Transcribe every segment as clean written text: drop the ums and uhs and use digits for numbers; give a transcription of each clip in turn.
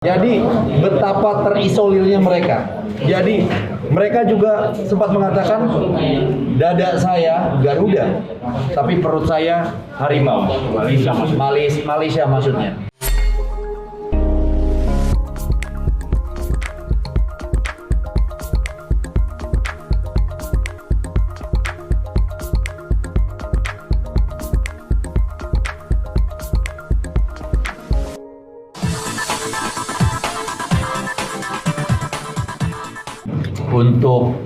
Jadi betapa terisolirnya mereka. Jadi mereka juga sempat mengatakan dada saya Garuda, tapi perut saya harimau. Malaysia maksudnya. Untuk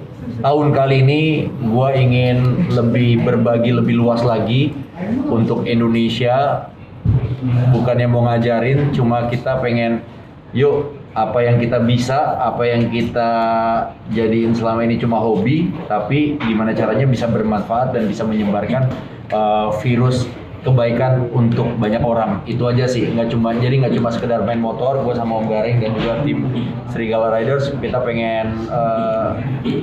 tahun kali ini, gue ingin berbagi lebih luas lagi untuk Indonesia. Bukannya mau ngajarin, cuma kita pengen, yuk apa yang kita bisa, apa yang kita jadiin selama ini cuma hobi, tapi gimana caranya bisa bermanfaat dan bisa menyebarkan virus kebaikan untuk banyak orang. Itu aja sih, nggak cuma sekedar main motor. Gue sama Om Gareng dan juga tim Serigala Riders, kita pengen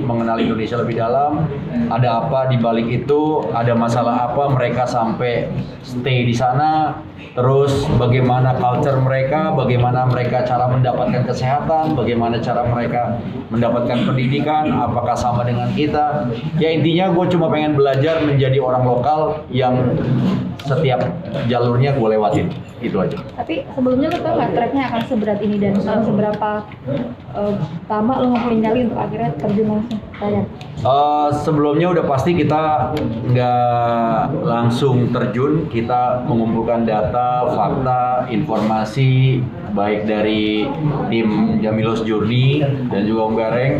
mengenal Indonesia lebih dalam. Ada apa di balik itu, ada masalah apa mereka sampai stay di sana, terus bagaimana culture mereka, bagaimana mereka cara mendapatkan kesehatan, bagaimana cara mereka mendapatkan pendidikan, apakah sama dengan kita. Ya intinya gue cuma pengen belajar menjadi orang lokal yang setiap jalurnya gue lewatin, itu aja. Tapi sebelumnya lo tau nggak treknya akan seberat ini dan seberapa lama lo ngumpulin nyali untuk akhirnya terjun langsung layar? Sebelumnya udah pasti kita nggak langsung terjun, kita mengumpulkan data, fakta, informasi baik dari tim Jamilos Journey dan juga Om Gareng.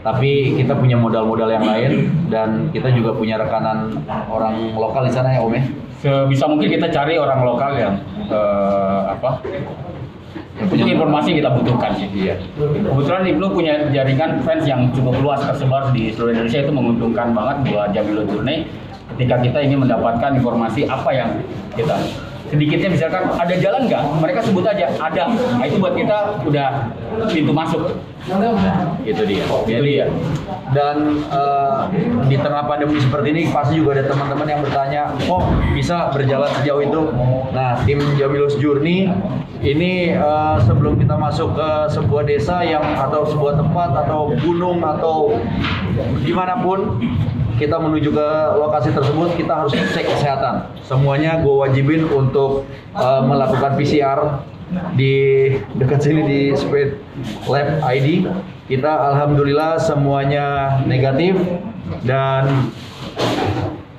Tapi kita punya modal-modal yang lain dan kita juga punya rekanan orang lokal di sana ya Om ya. Sebisa mungkin kita cari orang lokal yang punya informasi kita butuhkan sih. Iya. Kebetulan Ibnu punya jaringan fans yang cukup luas tersebar di seluruh Indonesia, itu menguntungkan banget buat Jamilos Journey ketika kita ingin mendapatkan informasi apa yang kita sedikitnya, misalkan ada jalan nggak, mereka sebut aja ada. Nah, itu buat kita udah pintu masuk. Itu dia. Jadi dan di tengah pandemi seperti ini pasti juga ada teman-teman yang bertanya, kok bisa berjalan sejauh itu? Nah, tim Jamilos Journey ini sebelum kita masuk ke sebuah desa atau sebuah tempat atau gunung atau dimanapun kita menuju ke lokasi tersebut, kita harus cek kesehatan. Semuanya gue wajibin untuk melakukan PCR di dekat sini di Speed Lab ID. Kita alhamdulillah semuanya negatif dan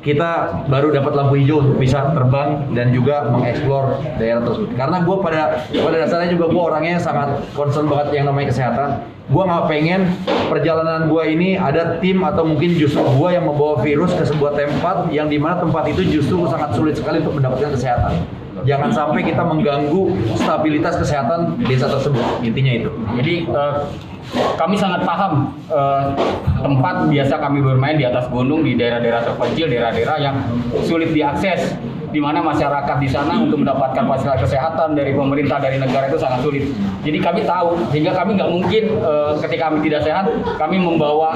kita baru dapat lampu hijau untuk bisa terbang dan juga mengeksplor daerah tersebut. Karena gue pada dasarnya juga gue orangnya sangat concern banget yang namanya kesehatan. Gue nggak pengen perjalanan gue ini ada tim atau mungkin justru gue yang membawa virus ke sebuah tempat yang dimana tempat itu justru sangat sulit sekali untuk mendapatkan kesehatan. Jangan sampai kita mengganggu stabilitas kesehatan desa tersebut. Intinya itu. Jadi kami sangat paham tempat biasa kami bermain di atas gunung, di daerah-daerah terpencil, daerah-daerah yang sulit diakses, di mana masyarakat di sana untuk mendapatkan fasilitas kesehatan dari pemerintah, dari negara itu sangat sulit. Jadi kami tahu, sehingga kami nggak mungkin ketika kami tidak sehat, kami membawa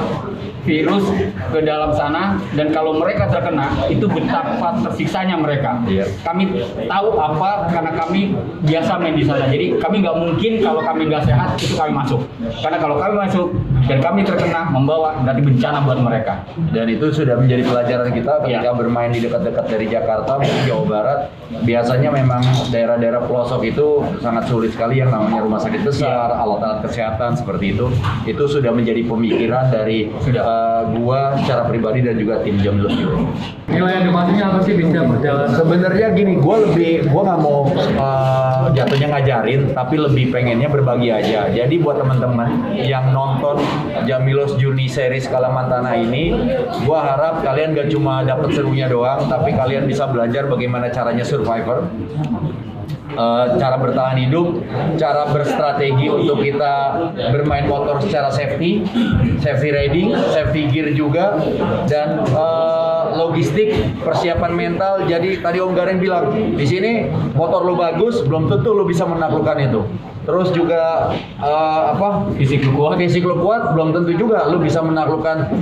virus ke dalam sana, dan kalau mereka terkena, itu betapa tersiksanya mereka. Kami tahu apa, karena kami biasa main di sana. Jadi kami nggak mungkin kalau kami nggak sehat, itu kami masuk. Karena kalau kami masuk dan kami terkena, membawa berarti bencana buat mereka. Dan itu sudah menjadi pelajaran kita ketika bermain di dekat-dekat dari Jakarta, Jawa Barat. Biasanya memang daerah-daerah pelosok itu sangat sulit sekali yang namanya rumah sakit besar, alat-alat kesehatan seperti itu. Itu sudah menjadi pemikiran dari gua secara pribadi dan juga tim Jamilos Journey. Nilai edukasinya apa sih bisa berjalan? Sebenarnya gini, gua nggak mau jatuhnya ngajarin, tapi lebih pengennya berbagi aja. Jadi buat teman-teman yang nonton Jamilos Journey series Kalamantana ini, gua harap kalian gak cuma dapat serunya doang, tapi kalian bisa belajar bagaimana caranya survivor, cara bertahan hidup, cara berstrategi untuk kita bermain motor secara safety riding, safety gear juga, dan logistik, persiapan mental. Jadi tadi Om Gareng bilang, di sini motor lo bagus, belum tentu lo bisa menaklukkan itu. Terus juga Fisik lu kuat. fisik lo kuat, belum tentu juga lo bisa menaklukkan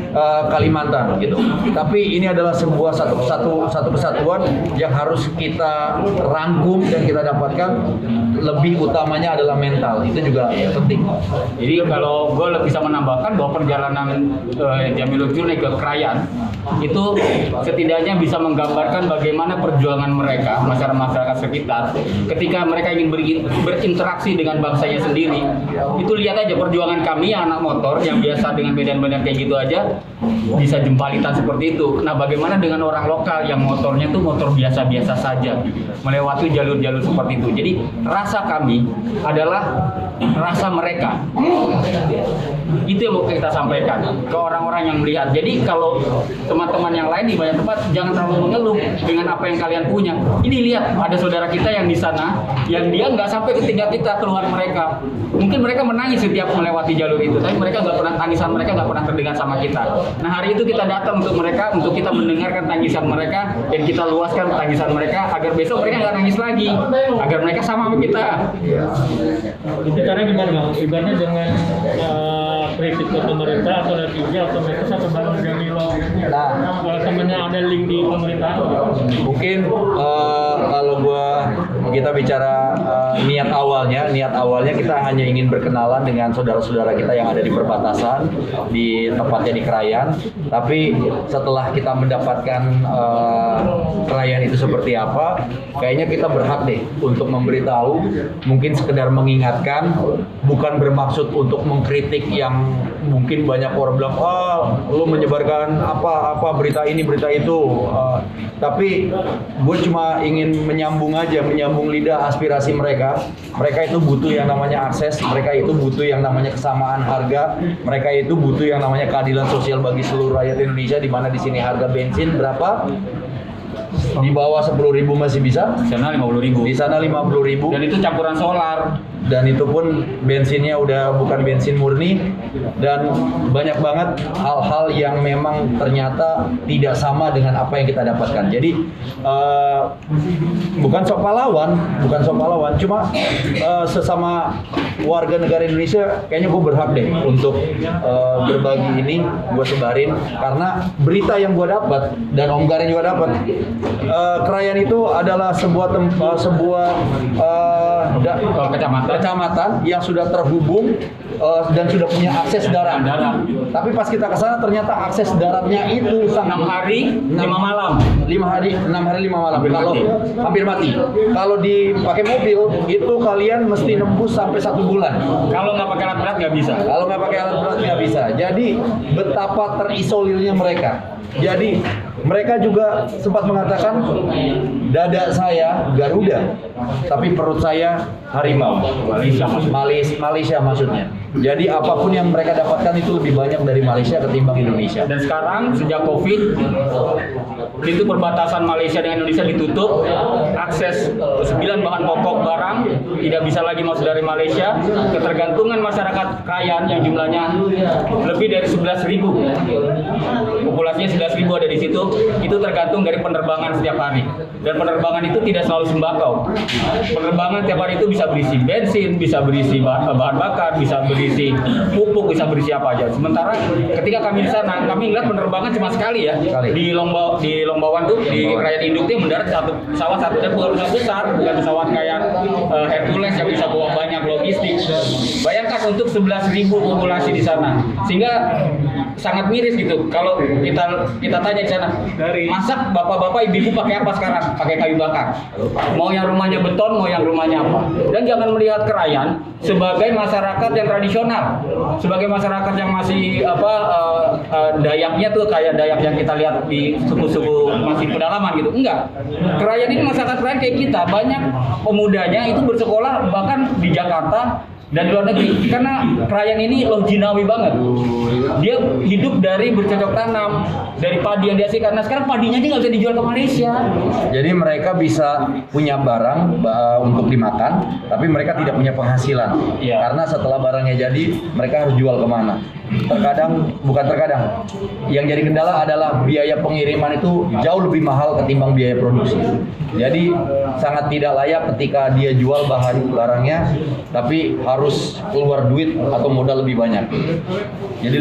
Kalimantan gitu. Tapi ini adalah sebuah satu kesatuan yang harus kita rangkum dan kita dapatkan. Lebih utamanya adalah mental, itu juga penting. Jadi kalau gue bisa menambahkan bahwa perjalanan Jamilus Journey ke Krayan itu setidaknya bisa menggambarkan bagaimana perjuangan mereka, masyarakat sekitar, ketika mereka ingin berinteraksi dengan bangsanya sendiri. Itu lihat aja perjuangan kami yang anak motor yang biasa dengan medan-medan kayak gitu aja bisa jempalitan seperti itu. Nah, bagaimana dengan orang lokal yang motornya tuh motor biasa-biasa saja melewati jalur-jalur seperti itu. Jadi rasa kami adalah rasa mereka. Itu yang mau kita sampaikan ke orang-orang yang melihat. Jadi kalau teman-teman yang lain di banyak tempat jangan terlalu mengeluh dengan apa yang kalian punya. Ini lihat ada saudara kita yang di sana yang dia nggak sampai ke tingkat kita, keluhan mereka. Mungkin mereka menangis setiap melewati jalur itu, tapi mereka nggak pernah, tangisan mereka nggak pernah terdengar sama kita. Nah, hari itu kita datang untuk mereka, untuk kita mendengarkan tangisan mereka dan kita luaskan tangisan mereka agar besok mereka nggak nangis lagi, agar mereka sama kita. Itu cara gimana Bang? Ibaratnya dengan kritik ke pemerintah atau netizen otomatis atau barang Jamilo. Nah, Kalau temennya ada link di pemerintahan. mungkin kalau kita bicara niat awalnya kita hanya ingin berkenalan dengan saudara-saudara kita yang ada di perbatasan, di tempatnya di Krayan. Tapi setelah kita mendapatkan Krayan itu seperti apa, kayaknya kita berhak deh untuk memberitahu, mungkin sekedar mengingatkan, bukan bermaksud untuk mengkritik yang mungkin banyak orang bilang, lu menyebarkan apa berita ini berita itu. Tapi gue cuma ingin menyambung lidah aspirasi mereka. Mereka itu butuh yang namanya akses, mereka itu butuh yang namanya kesamaan harga, mereka itu butuh yang namanya keadilan sosial bagi seluruh rakyat Indonesia, di mana di sini harga bensin berapa? Di bawah 10.000 masih bisa. Di sana 50.000. Di sana 50.000. Dan itu campuran solar. Dan itu pun bensinnya udah bukan bensin murni, dan banyak banget hal-hal yang memang ternyata tidak sama dengan apa yang kita dapatkan. Jadi bukan sok pahlawan, cuma sesama warga negara Indonesia kayaknya gue berhak deh untuk berbagi ini, gue sebarin karena berita yang gue dapat dan Om Gareng juga dapat. Krayan itu adalah sebuah kecamatan yang sudah terhubung dan sudah punya akses darat. Tapi pas kita ke sana ternyata akses daratnya itu 6 hari 5 malam. 6 hari 5 malam. Hampir mati. Kalau dipakai mobil itu kalian mesti nembus sampai 1 bulan. Kalau nggak pakai alat berat nggak bisa. Jadi betapa terisolirnya mereka. Jadi mereka juga sempat mengatakan dada saya Garuda, tapi perut saya harimau. Malaysia maksudnya. Jadi apapun yang mereka dapatkan itu lebih banyak dari Malaysia ketimbang Indonesia. Dan sekarang sejak Covid, pintu perbatasan Malaysia dengan Indonesia ditutup, akses 9 bahan pokok barang tidak bisa lagi masuk dari Malaysia. Ketergantungan masyarakat Krayan yang jumlahnya lebih dari 11.000, populasinya 11.000 ada di situ, itu tergantung dari penerbangan setiap hari. Dan penerbangan itu tidak selalu sembako. Penerbangan setiap hari itu bisa berisi bensin, bisa berisi bahan bakar, bisa berisi pupuk, bisa berisi apa aja. Sementara ketika kami di sana, kami ngeliat penerbangan cuma sekali ya. Di Lombawan tuh, di Krayan Induk tuh mendarat pesawat satu, dan bukan pesawat besar, bukan pesawat kayak Hercules yang bisa bawa banyak logistik. Bayangkan untuk 11.000 populasi di sana, sehingga sangat miris gitu. Kalau kita tanya di sana, masak bapak-bapak, ibu-ibu pakai apa sekarang? Pakai kayu bakar. Mau yang rumahnya beton, mau yang rumahnya apa? Dan jangan melihat Krayan sebagai masyarakat yang tradisional, sebagai masyarakat yang masih Dayaknya tuh kayak Dayak yang kita lihat di suku-suku masih pedalaman gitu. Enggak. Krayan ini masyarakat kayak kita, banyak pemudanya itu bersekolah bahkan di Jakarta dan di luar negeri. karena Krayan ini loh jinawi banget. Dia hidup dari bercocok tanam, dari padi yang dihasilkan. Karena sekarang padinya dia nggak bisa dijual ke Malaysia. Jadi mereka bisa punya barang untuk dimakan, tapi mereka tidak punya penghasilan. Iya. Karena setelah barangnya jadi, mereka harus jual kemana? Bukan terkadang, yang jadi kendala adalah biaya pengiriman itu jauh lebih mahal ketimbang biaya produksi. Jadi sangat tidak layak ketika dia jual barangnya, tapi harus keluar duit atau modal lebih banyak. Jadi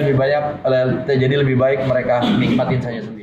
lebih baik mereka nikmatin saja sendiri.